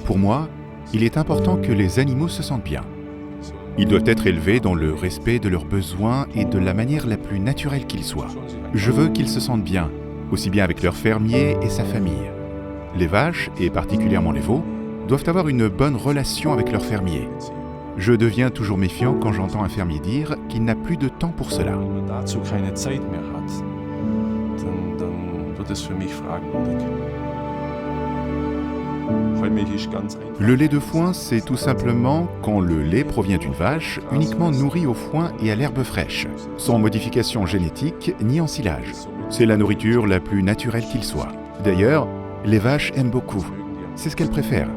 Pour moi, il est important que les animaux se sentent bien. Ils doivent être élevés dans le respect de leurs besoins et de la manière la plus naturelle qu'ils soient. Je veux qu'ils se sentent bien, aussi bien avec leur fermier et sa famille. Les vaches, et particulièrement les veaux, doivent avoir une bonne relation avec leur fermier. Je deviens toujours méfiant quand j'entends un fermier dire qu'il n'a plus de temps pour cela. Le lait de foin, c'est tout simplement quand le lait provient d'une vache uniquement nourrie au foin et à l'herbe fraîche, sans modification génétique ni ensilage. C'est la nourriture la plus naturelle qu'il soit. D'ailleurs, les vaches aiment beaucoup. C'est ce qu'elles préfèrent.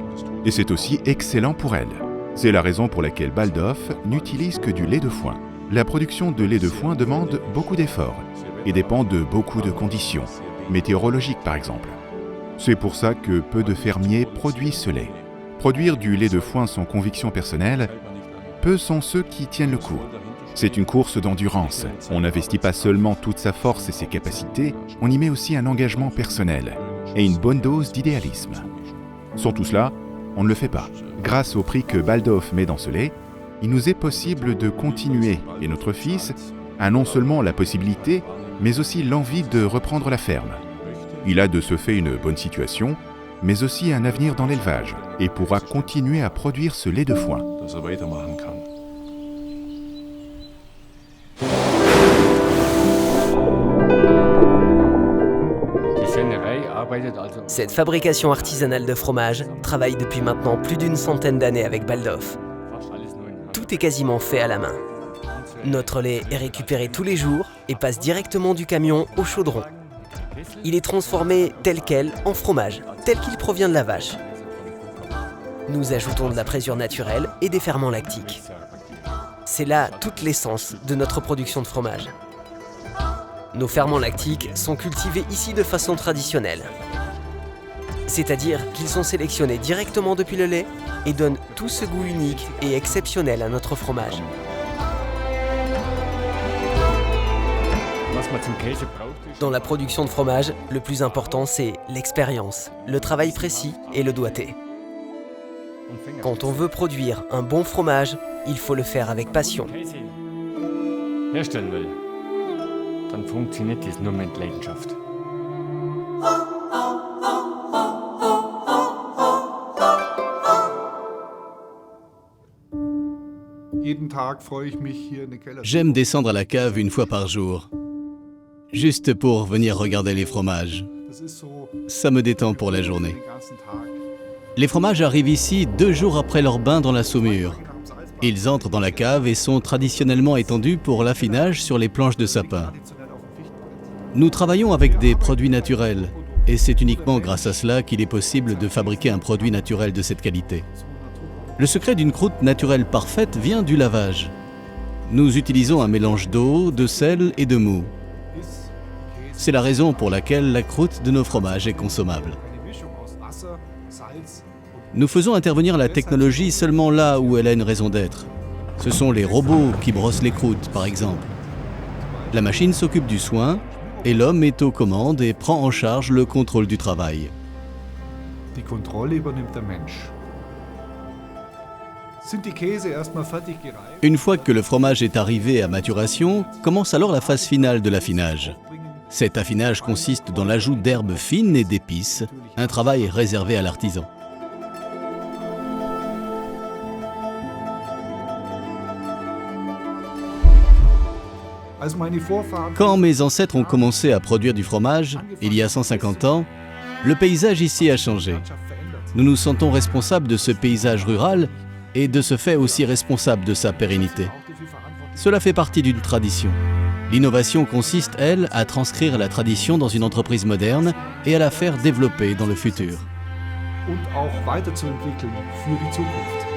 Et c'est aussi excellent pour elles. C'est la raison pour laquelle Baldoff n'utilise que du lait de foin. La production de lait de foin demande beaucoup d'efforts et dépend de beaucoup de conditions, météorologiques par exemple. C'est pour ça que peu de fermiers produisent ce lait. Produire du lait de foin sans conviction personnelle, peu sont ceux qui tiennent le coup. C'est une course d'endurance. On n'investit pas seulement toute sa force et ses capacités, on y met aussi un engagement personnel et une bonne dose d'idéalisme. Sans tout cela, on ne le fait pas. Grâce au prix que Baldoff met dans ce lait, il nous est possible de continuer et notre fils a non seulement la possibilité, mais aussi l'envie de reprendre la ferme. Il a de ce fait une bonne situation, mais aussi un avenir dans l'élevage et pourra continuer à produire ce lait de foin. Cette fabrication artisanale de fromage travaille depuis maintenant plus d'une centaine d'années avec Baldoff. Tout est quasiment fait à la main. Notre lait est récupéré tous les jours et passe directement du camion au chaudron. Il est transformé tel quel en fromage, tel qu'il provient de la vache. Nous ajoutons de la présure naturelle et des ferments lactiques. C'est là toute l'essence de notre production de fromage. Nos ferments lactiques sont cultivés ici de façon traditionnelle. C'est-à-dire qu'ils sont sélectionnés directement depuis le lait et donnent tout ce goût unique et exceptionnel à notre fromage. Dans la production de fromage, le plus important c'est l'expérience, le travail précis et le doigté. Quand on veut produire un bon fromage, il faut le faire avec passion. Dann funktioniert das nur mit Leidenschaft. J'aime descendre à la cave une fois par jour, juste pour venir regarder les fromages. Ça me détend pour la journée. Les fromages arrivent ici 2 jours après leur bain dans la saumure. Ils entrent dans la cave et sont traditionnellement étendus pour l'affinage sur les planches de sapin. Nous travaillons avec des produits naturels et c'est uniquement grâce à cela qu'il est possible de fabriquer un produit naturel de cette qualité. Le secret d'une croûte naturelle parfaite vient du lavage. Nous utilisons un mélange d'eau, de sel et de mou. C'est la raison pour laquelle la croûte de nos fromages est consommable. Nous faisons intervenir la technologie seulement là où elle a une raison d'être. Ce sont les robots qui brossent les croûtes, par exemple. La machine s'occupe du soin et l'homme est aux commandes et prend en charge le contrôle du travail. Une fois que le fromage est arrivé à maturation, commence alors la phase finale de l'affinage. Cet affinage consiste dans l'ajout d'herbes fines et d'épices, un travail réservé à l'artisan. Quand mes ancêtres ont commencé à produire du fromage, il y a 150 ans, le paysage ici a changé. Nous nous sentons responsables de ce paysage rural et de ce fait aussi responsables de sa pérennité. Cela fait partie d'une tradition. L'innovation consiste, elle, à transcrire la tradition dans une entreprise moderne et à la faire développer dans le futur. Und auch weiterzuentwickeln für die Zukunft.